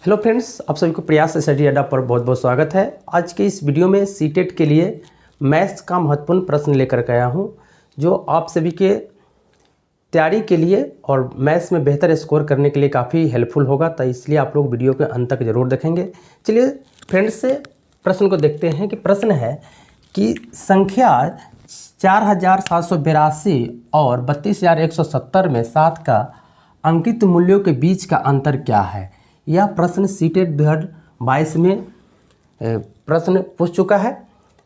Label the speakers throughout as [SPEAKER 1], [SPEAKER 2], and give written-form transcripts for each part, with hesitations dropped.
[SPEAKER 1] Hello friends, आप सभी को प्रयास स्टडी अड्डा पर बहुत बहुत स्वागत है। आज के इस वीडियो में सीटेट के लिए मैथ्स का महत्वपूर्ण प्रश्न लेकर के आया हूं, जो आप सभी के तैयारी के लिए और मैथ्स में बेहतर स्कोर करने के लिए काफ़ी हेल्पफुल होगा। तो इसलिए आप लोग वीडियो के अंत तक ज़रूर देखेंगे। चलिए फ्रेंड्स से प्रश्न को देखते हैं कि प्रश्न है कि संख्या 4782 और 32170 में 7 का अंकित मूल्यों के बीच का अंतर क्या है। यह प्रश्न सीटेट 2022 में प्रश्न पूछ चुका है।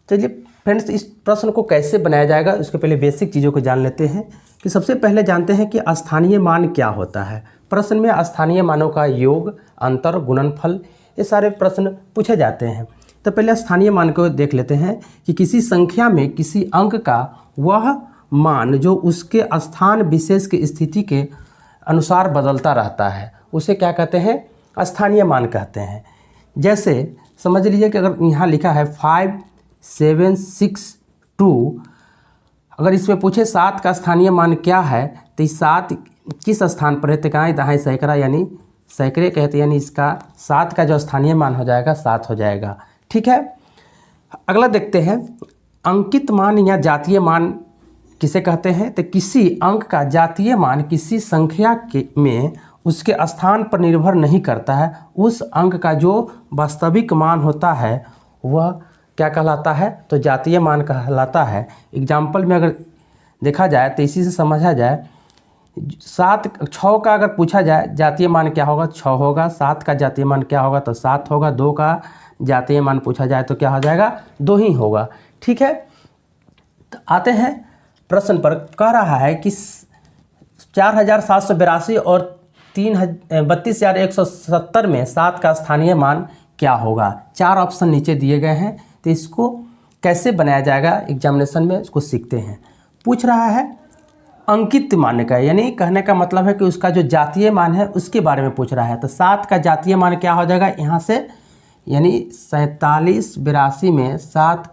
[SPEAKER 1] चलिए फ्रेंड्स, इस प्रश्न को कैसे बनाया जाएगा उसके पहले बेसिक चीज़ों को जान लेते हैं। कि सबसे पहले जानते हैं कि स्थानीय मान क्या होता है। प्रश्न में स्थानीय मानों का योग, अंतर, गुणनफल, ये सारे प्रश्न पूछे जाते हैं। तो पहले स्थानीय मान को देख लेते हैं कि किसी संख्या में किसी अंक का वह मान जो उसके स्थान विशेष की स्थिति के अनुसार बदलता रहता है, उसे क्या कहते हैं? स्थानीय मान कहते हैं। जैसे समझ लीजिए कि अगर यहाँ लिखा है 5762, अगर इसमें पूछे 7 का स्थानीय मान क्या है, तो इस 7 किस स्थान पर है? तो कहाँ? दहाई सैकड़ा यानी सैकड़े कहते हैं, यानी इसका 7 का जो स्थानीय मान हो जाएगा 7 हो जाएगा। ठीक है, अगला देखते हैं। अंकित मान या जातीय मान किसे कहते हैं? तो किसी अंक का जातीय मान किसी संख्या के में उसके स्थान पर निर्भर नहीं करता है। उस अंक का जो वास्तविक मान होता है वह क्या कहलाता है? तो जातीय मान कहलाता है। एग्जाम्पल में अगर देखा जाए तो इसी से समझा जाए, 6 का अगर पूछा जाए जातीय मान क्या होगा? 6 होगा। 7 का जातीय मान क्या होगा? तो 7 होगा। 2 का जातीय मान पूछा जाए तो क्या हो जाएगा? 2 ही होगा। ठीक है, तो आते हैं प्रश्न पर। कह रहा है कि 4782 और 32170 में 7 का स्थानीय मान क्या होगा। 4 ऑप्शन नीचे दिए गए हैं, तो इसको कैसे बनाया जाएगा एग्जामिनेशन में उसको सीखते हैं। पूछ रहा है अंकित मान का, यानी कहने का मतलब है कि उसका जो जातीय मान है उसके बारे में पूछ रहा है। तो 7 का जातीय मान क्या हो जाएगा यहाँ से, यानी 4782 में 7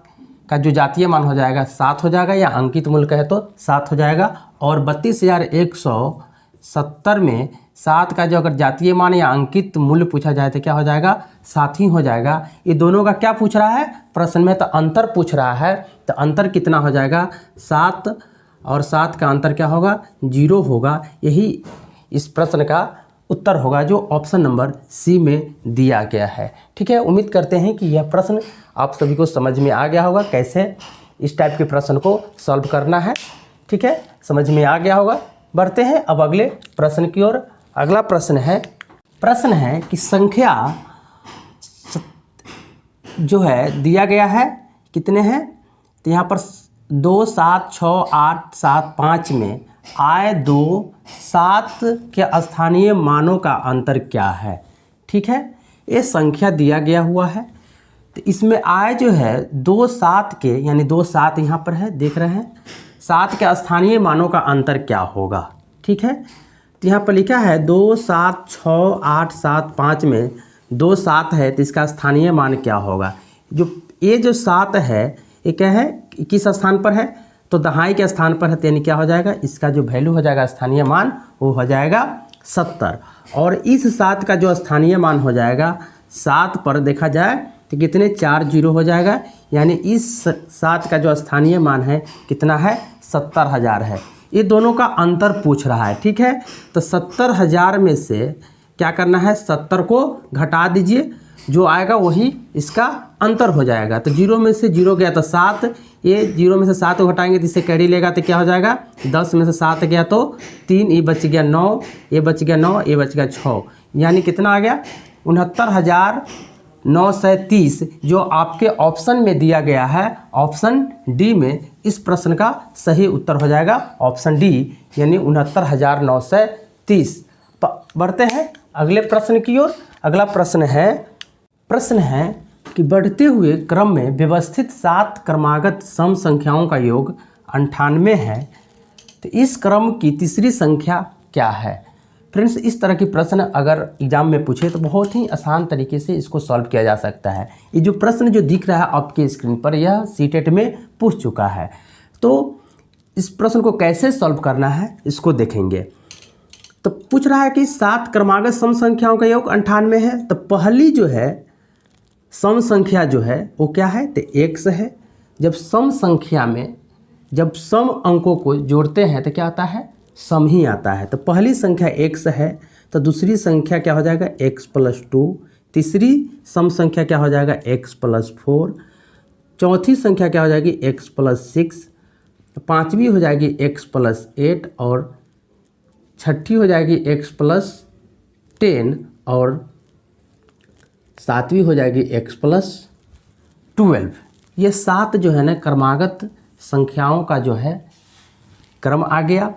[SPEAKER 1] का जो जातीय मान हो जाएगा 7 हो जाएगा, या अंकित मूल्य कहे तो 7 हो जाएगा। और 32170 में 7 का जो अगर जातीय मान या अंकित मूल्य पूछा जाए तो क्या हो जाएगा? 7 ही हो जाएगा। ये दोनों का क्या पूछ रहा है प्रश्न में? तो अंतर पूछ रहा है। तो अंतर कितना हो जाएगा? 7 और 7 का अंतर क्या होगा? 0 होगा। यही इस प्रश्न का उत्तर होगा जो ऑप्शन नंबर सी में दिया गया है। ठीक है, उम्मीद करते हैं कि यह प्रश्न आप सभी को समझ में आ गया होगा, कैसे इस टाइप के प्रश्न को सॉल्व करना है। ठीक है, समझ में आ गया होगा। बढ़ते हैं अब अगले प्रश्न की ओर। अगला प्रश्न है कि संख्या जो है दिया गया है कितने हैं? तो यहाँ पर 2, 7, 6, 8, 7, 5 में आए 2, 7 के स्थानीय मानों का अंतर क्या है। ठीक है, ये संख्या दिया गया हुआ है। तो इसमें आए जो है 2, 7 के, यानी 2, 7 यहाँ पर है, देख रहे हैं। 7 के स्थानीय मानों का अंतर क्या होगा। ठीक है, तो यहाँ पर लिखा है 2, 7, 6, 8, 7, 5 में 2, 7 है, तो इसका स्थानीय मान क्या होगा। जो ये जो 7 है ये क्या है, किस स्थान पर है? तो दहाई के स्थान पर है, यानी क्या हो जाएगा? इसका जो वैल्यू हो जाएगा स्थानीय मान वो हो जाएगा 70। और इस 7 का जो स्थानीय मान हो जाएगा 7 पर देखा जाए तो कितने 4 0 हो जाएगा, यानी इस 7 का जो स्थानीय मान है कितना है? 70,000 है। ये दोनों का अंतर पूछ रहा है। ठीक है, तो 70,000 में से क्या करना है? 70 को घटा दीजिए, जो आएगा वही इसका अंतर हो जाएगा। तो 0 में से 0 गया तो 7, ये 0 में से 7 को घटाएंगे तो इससे कैरी लेगा तो क्या हो जाएगा? 10 में से 7 गया तो 3, ये बच गया 9, ये बच गया 9, ये बच गया 6, यानी कितना आ गया? 69,930, जो आपके ऑप्शन में दिया गया है, ऑप्शन डी में इस प्रश्न का सही उत्तर हो जाएगा ऑप्शन डी, यानी 69,930। बढ़ते हैं अगले प्रश्न की ओर। अगला प्रश्न है कि बढ़ते हुए क्रम में व्यवस्थित 7 क्रमागत सम संख्याओं का योग 98 है, तो इस क्रम की तीसरी संख्या क्या है। फ्रेंड्स, इस तरह की प्रश्न अगर एग्जाम में पूछे तो बहुत ही आसान तरीके से इसको सॉल्व किया जा सकता है। ये जो प्रश्न जो दिख रहा है आपके स्क्रीन पर, यह सीटेट में पूछ चुका है। तो इस प्रश्न को कैसे सॉल्व करना है इसको देखेंगे। तो पूछ रहा है कि 7 क्रमागत सम संख्याओं का योग 98 है। तो पहली जो है सम संख्या जो है वो क्या है, तो x है। जब सम संख्या में जब सम अंकों को जोड़ते हैं तो क्या आता है, सम ही आता है। तो पहली संख्या x है, तो दूसरी संख्या क्या हो जाएगा x+2, तीसरी सम संख्या क्या हो जाएगा x+4, चौथी संख्या क्या हो जाएगी x+6, पांचवी हो जाएगी x+8 और छठी हो जाएगी x+10 और सातवीं हो जाएगी x+12। ये 7 जो है ना क्रमागत संख्याओं का जो है क्रम आ गया।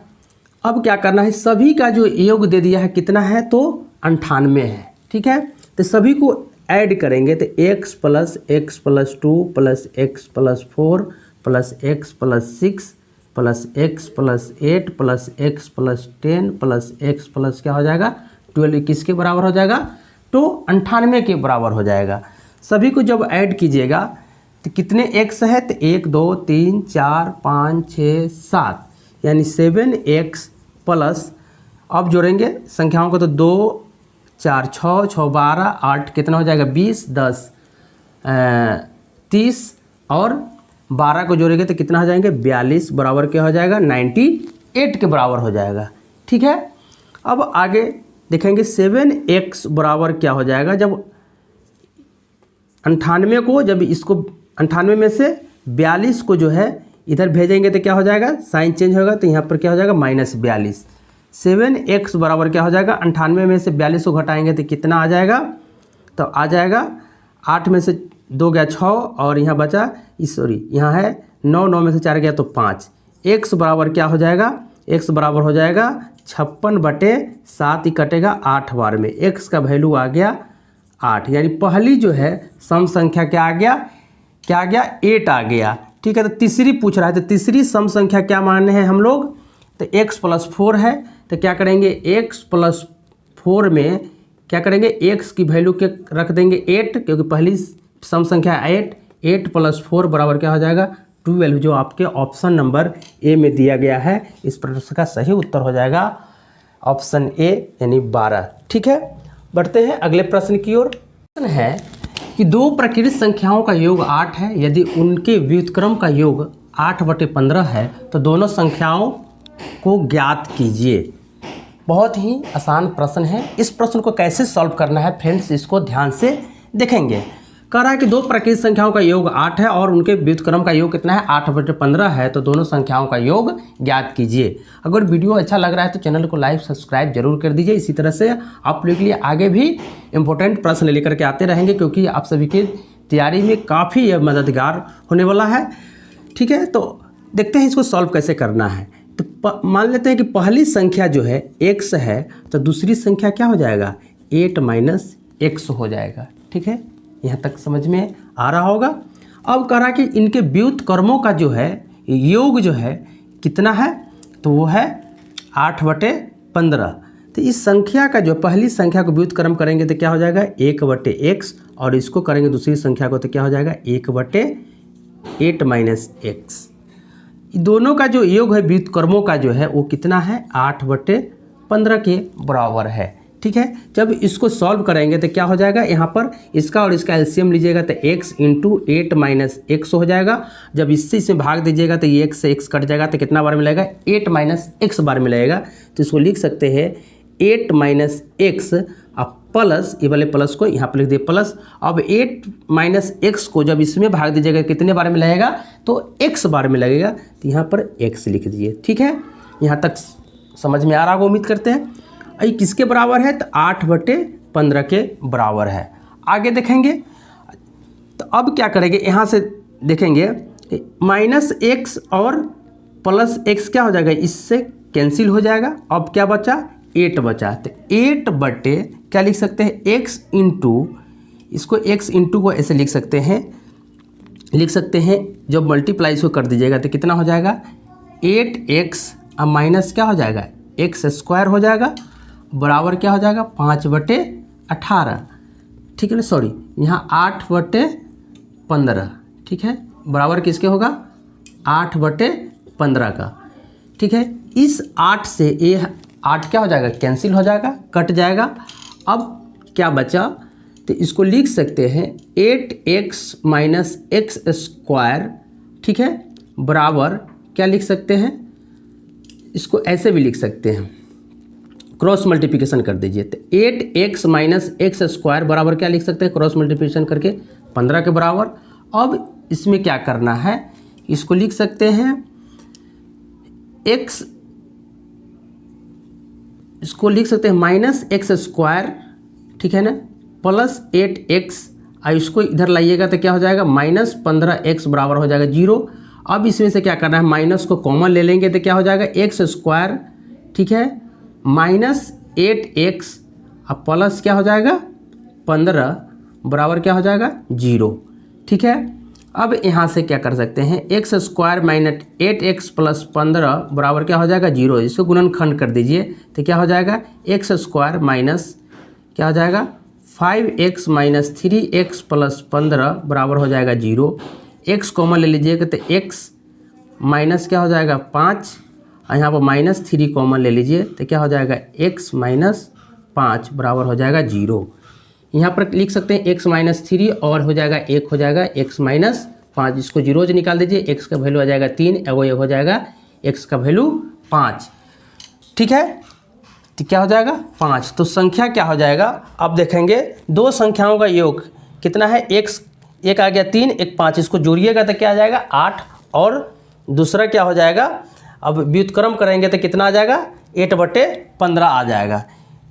[SPEAKER 1] अब क्या करना है, सभी का जो योग दे दिया है कितना है, तो 98 है। ठीक है, तो सभी को ऐड करेंगे तो x + x+2 + x+4 + x+6 + x+8 + x+10 + x+ क्या हो जाएगा 12, किसके बराबर हो जाएगा, तो 98 के बराबर हो जाएगा। सभी को जब ऐड कीजिएगा तो कितने x है, तो 1 2 3 4 5 6 7 यानी 7x प्लस, अब जोड़ेंगे संख्याओं को तो 2 4 6 6 12 8 कितना हो जाएगा 20 10 30 और 12 को जोड़ेंगे तो कितना हो जाएंगे 42 बराबर क्या हो जाएगा 98 के बराबर हो जाएगा। ठीक है, अब आगे देखेंगे 7x बराबर क्या हो जाएगा, जब 98 को जब इसको 98 में से 42 को जो है इधर भेजेंगे तो क्या हो जाएगा, साइन चेंज होगा तो यहाँ पर क्या हो जाएगा -42। 7x बराबर क्या हो जाएगा 98 में से 42 को घटाएंगे तो कितना आ जाएगा, तो आ जाएगा 8 में से 2 गया 6 और यहाँ बचा सॉरी यहाँ है 9 9 में से 4 गया तो 5। x बराबर क्या हो जाएगा, x बराबर हो जाएगा 56/7 ही कटेगा 8 बार में, x का वैल्यू आ गया 8। यानी पहली जो है सम संख्या क्या आ गया 8 आ गया। ठीक है, तो तीसरी पूछ रहा है, तो तीसरी सम संख्या क्या मानने हैं हम लोग, तो x+4 है। तो क्या करेंगे x+4 में क्या करेंगे, x की वैल्यू के रख देंगे 8 क्योंकि पहली सम संख्या 8 + 4 बराबर क्या हो जाएगा 12, जो आपके ऑप्शन नंबर ए में दिया गया है। इस प्रश्न का सही उत्तर हो जाएगा ऑप्शन ए यानी 12। ठीक है, बढ़ते हैं अगले प्रश्न की ओर। प्रश्न है कि दो प्रकृत संख्याओं का योग 8 है, यदि उनके व्युत्क्रम का योग 8/15 है तो दोनों संख्याओं को ज्ञात कीजिए। बहुत ही आसान प्रश्न है। इस प्रश्न को कैसे सॉल्व करना है फ्रेंड्स, इसको ध्यान से देखेंगे। कह रहा है कि दो प्रकृत संख्याओं का योग 8 है और उनके व्युत्क्रम का योग कितना है 8/15 है, तो दोनों संख्याओं का योग ज्ञात कीजिए। अगर वीडियो अच्छा लग रहा है तो चैनल को लाइक सब्सक्राइब जरूर कर दीजिए। इसी तरह से आप लोगों के लिए आगे भी इंपॉर्टेंट प्रश्न लेकर के आते रहेंगे क्योंकि आप सभी की तैयारी में काफ़ी मददगार होने वाला है। ठीक है, तो देखते हैं इसको सॉल्व कैसे करना है। तो मान लेते हैं कि पहली संख्या जो है x है, तो दूसरी संख्या क्या हो जाएगा 8 - x हो जाएगा। ठीक है, यहाँ तक समझ में आ रहा होगा। अब कह रहा कि इनके व्युत्क्रमों का जो है योग जो है कितना है, तो वो है 8/15। तो इस संख्या का जो पहली संख्या को व्युत्क्रम करेंगे तो क्या हो जाएगा 1/x और इसको करेंगे दूसरी संख्या को तो क्या हो जाएगा 1/8 - x। दोनों का जो योग है व्युत्क्रमों का जो है वो कितना है 8/15 के बराबर है। ठीक है, जब इसको सॉल्व करेंगे तो क्या हो जाएगा, यहाँ पर इसका और इसका एलसीएम लीजिएगा तो x × 8 - x हो जाएगा। जब इससे इसे भाग दीजिएगा तो ये x से x कट जाएगा तो कितना बार मिलेगा 8 - x बार मिलेगा। तो इसको लिख सकते हैं 8 - x अब प्लस, ये वाले प्लस को यहाँ पर लिख दिए प्लस। अब 8 - x को जब इसमें भाग दीजिएगा कितने बार में लगेगा, तो x बार में लगेगा, तो यहाँ पर x लिख दीजिए। ठीक है, यहाँ तक समझ में आ रहा होगा उम्मीद करते हैं। ये किसके बराबर है, तो 8/15 के बराबर है। आगे देखेंगे तो अब क्या करेंगे, यहाँ से देखेंगे -x और +x क्या हो जाएगा, इससे कैंसिल हो जाएगा। अब क्या बचा 8 बचा, तो 8 क्या लिख सकते हैं x × इसको x × को ऐसे लिख सकते हैं जब मल्टीप्लाई इसको कर दीजिएगा तो कितना हो जाएगा 8x अब माइनस क्या हो जाएगा x² हो जाएगा बराबर क्या हो जाएगा 5/18। ठीक है ना, सॉरी यहाँ 8/15। ठीक है, बराबर किसके होगा 8/15 का। ठीक है, इस 8 से ये 8 क्या हो जाएगा, कैंसिल हो जाएगा, कट जाएगा। अब क्या बचा, तो इसको लिख सकते हैं 8x माइनस एक्स स्क्वायर, ठीक है, बराबर क्या लिख सकते हैं, इसको ऐसे भी लिख सकते हैं, क्रॉस मल्टीप्लिकेशन कर दीजिए। तो 8x माइनस एक्स स्क्वायर बराबर क्या लिख सकते हैं, क्रॉस मल्टीप्लिकेशन करके 15 के बराबर। अब इसमें क्या करना है, इसको लिख सकते हैं x, इसको लिख सकते हैं माइनस एक्स स्क्वायर, ठीक है ना, प्लस 8x, और इसको इधर लाइएगा तो क्या हो जाएगा, माइनस 15x बराबर हो जाएगा 0। अब इसमें से क्या करना है, माइनस को कॉमन ले लेंगे तो क्या हो जाएगा, एक्स स्क्वायर, ठीक है, माइनस 8x अब प्लस क्या हो जाएगा 15 बराबर क्या हो जाएगा 0, ठीक है। अब यहाँ से क्या कर सकते हैं, x square minus 8x plus 15 बराबर क्या हो जाएगा 0, इसको गुणनखंड कर दीजिए तो क्या हो जाएगा, एक्स स्क्वायर माइनस क्या हो जाएगा 5x माइनस 3x प्लस 15 बराबर हो जाएगा 0। x कॉमन ले लीजिएगा तो x माइनस क्या हो जाएगा 5, और यहाँ पर माइनस 3 कॉमन ले लीजिए तो क्या हो जाएगा x माइनस 5 बराबर हो जाएगा 0। यहाँ पर लिख सकते हैं x माइनस 3 और हो जाएगा 1 हो जाएगा x माइनस 5, इसको 0 से निकाल दीजिए, x का वैल्यू आ जाएगा 3, एगो ये हो जाएगा x का वैल्यू 5, ठीक है, तो क्या हो जाएगा 5। तो संख्या क्या हो जाएगा, अब देखेंगे दो संख्याओं का योग कितना है, x, एक आ गया 3, एक 5, इसको जोड़िएगा तो क्या आ जाएगा 8, और दूसरा क्या हो जाएगा, अब व्युत्क्रम करेंगे तो कितना आ जाएगा 8/15 आ जाएगा।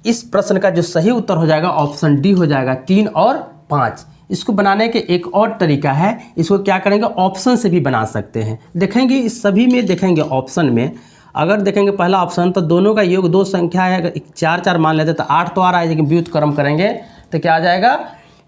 [SPEAKER 1] इस प्रश्न का जो सही उत्तर हो जाएगा ऑप्शन डी हो जाएगा, 3 और 5। इसको बनाने के एक और तरीका है, इसको क्या करेंगे ऑप्शन से भी बना सकते हैं। देखेंगे इस सभी में, देखेंगे ऑप्शन में अगर देखेंगे पहला ऑप्शन तो दोनों का योग दो संख्या है, अगर 4 मान लेते तो 8 तो आ रहा है, लेकिन व्युत्क्रम करेंगे तो क्या आ जाएगा,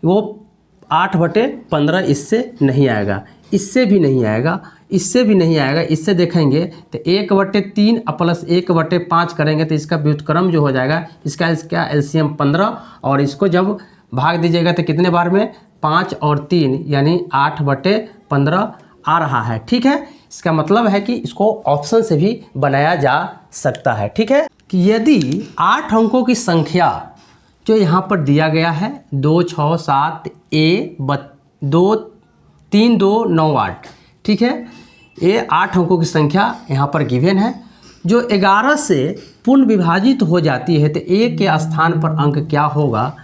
[SPEAKER 1] वो 8/15 इससे नहीं आएगा, इससे भी नहीं आएगा, इससे भी नहीं आएगा, इससे देखेंगे तो 1/3 प्लस 1/5 करेंगे तो इसका व्युत्क्रम जो हो जाएगा, इसका एलसीएम 15, और इसको जब भाग दीजिएगा तो कितने बार में 5 और 3 यानी 8/15 आ रहा है, ठीक है। इसका मतलब है कि इसको ऑप्शन से भी बनाया जा सकता है, ठीक है। कि यदि 8 अंकों की संख्या जो यहाँ पर दिया गया है 2 6 7 2 3 2 9 8, ठीक है, ये 8 अंकों की संख्या यहाँ पर गिवन है, जो 11 से पूर्ण विभाजित हो जाती है तो ए के स्थान पर अंक क्या होगा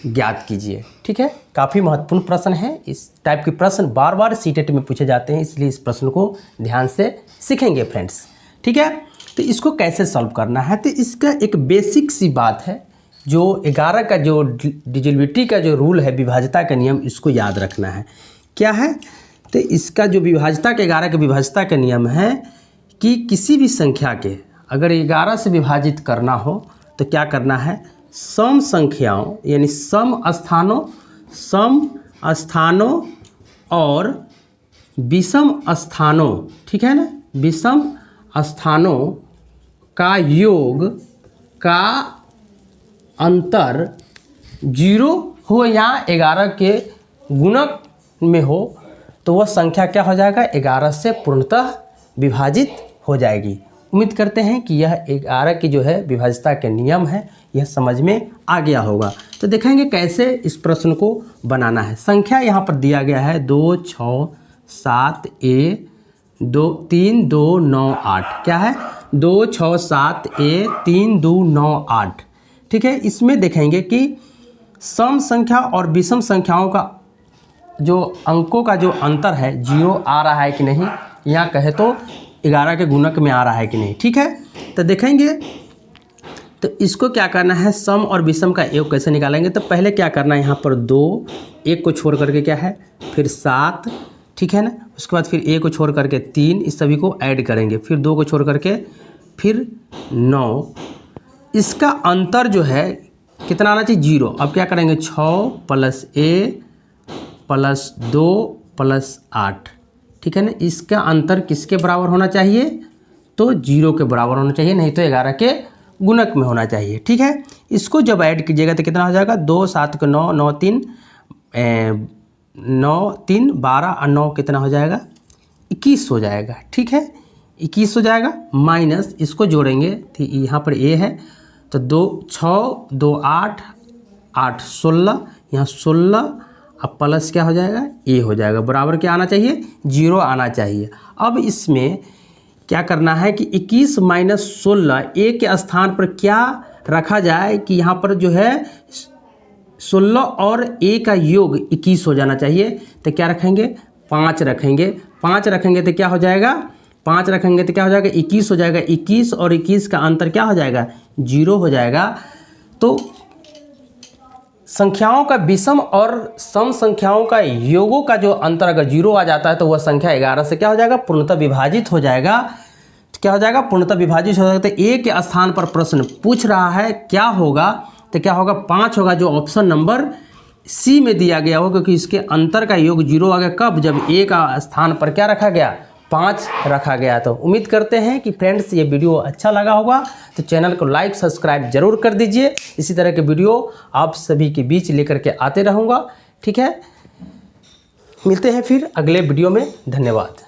[SPEAKER 1] ज्ञात कीजिए, ठीक है। काफ़ी महत्वपूर्ण प्रश्न है, इस टाइप के प्रश्न बार बार सीटेट में पूछे जाते हैं, इसलिए इस प्रश्न को ध्यान से सीखेंगे फ्रेंड्स, ठीक है। तो इसको कैसे सॉल्व करना है, तो इसका एक बेसिक सी बात है, जो 11 का जो डिविजिबिलिटी का जो रूल है, विभाज्यता का नियम, इसको याद रखना है। क्या है, तो इसका जो विभाज्यता के 11 के विभाज्यता का नियम है कि किसी भी संख्या के अगर 11 से विभाजित करना हो तो क्या करना है, सम संख्याओं यानी सम स्थानों और विषम स्थानों, ठीक है ना, विषम स्थानों का योग का अंतर 0 हो या 11 के गुणक में हो तो वह संख्या क्या हो जाएगा, 11 से पूर्णतः विभाजित हो जाएगी। उम्मीद करते हैं कि यह 11 की जो है विभाज्यता के नियम है, यह समझ में आ गया होगा। तो देखेंगे कैसे इस प्रश्न को बनाना है। संख्या यहाँ पर दिया गया है 2 6 7 3 2 9 8, क्या है 2 6 7 3 2 9 8, ठीक है। इसमें देखेंगे कि सम संख्या और विषम संख्याओं का जो अंकों का जो अंतर है 0 आ रहा है कि नहीं, यहाँ कहे तो 11 के गुणक में आ रहा है कि नहीं, ठीक है। तो देखेंगे तो इसको क्या करना है, सम और विषम का योग कैसे निकालेंगे। तो पहले क्या करना है, यहाँ पर 2, 1 को छोड़ करके क्या है फिर 7, ठीक है ना, उसके बाद फिर 1 को छोड़ करके 3, इस सभी को ऐड करेंगे, फिर 2 को छोड़ करके फिर 9, इसका अंतर जो है कितना आना चाहिए 0। अब क्या करेंगे 6 प्लस a प्लस 2 प्लस 8, ठीक है ना, इसका अंतर किसके बराबर होना चाहिए, तो 0 के बराबर होना चाहिए, नहीं तो 11 के गुणक में होना चाहिए, ठीक है। इसको जब ऐड कीजिएगा तो कितना हो जाएगा 2 7 को 9 9 3 9 3 12 और 9 कितना हो जाएगा 21 हो जाएगा, ठीक है। 21 हो जाएगा, माइनस इसको जोड़ेंगे तो यहाँ पर ए है तो 2 6 2 8 8 16, यहाँ 16 अब प्लस क्या हो जाएगा ए हो जाएगा, बराबर क्या आना चाहिए 0 आना चाहिए। अब इसमें क्या करना है कि 21 माइनस 16 ए के स्थान पर क्या रखा जाए कि यहाँ पर जो है 16 और ए का योग 21 हो जाना चाहिए। तो क्या रखेंगे 5 रखेंगे, 5 रखेंगे तो क्या हो जाएगा 5 रखेंगे तो क्या हो जाएगा 21 हो जाएगा, 21 और 21 का अंतर क्या हो जाएगा 0 हो जाएगा। तो संख्याओं का विषम और सम संख्याओं का योगों का जो अंतर अगर 0 आ जाता है तो वह संख्या 11 से क्या हो जाएगा पूर्णतः विभाजित हो जाएगा। तो क्या हो जाएगा पूर्णतः विभाजित हो जाएगा। तो ए के स्थान पर प्रश्न पूछ रहा है क्या होगा, तो क्या होगा 5 होगा, जो ऑप्शन नंबर सी में दिया गया हो, क्योंकि इसके अंतर का योग 0 आ गया कब, जब ए का स्थान पर क्या रखा गया 5 रखा गया। तो उम्मीद करते हैं कि फ्रेंड्स ये वीडियो अच्छा लगा होगा, तो चैनल को लाइक सब्सक्राइब जरूर कर दीजिए। इसी तरह के वीडियो आप सभी के बीच लेकर के आते रहूँगा। ठीक है, मिलते हैं फिर अगले वीडियो में। धन्यवाद।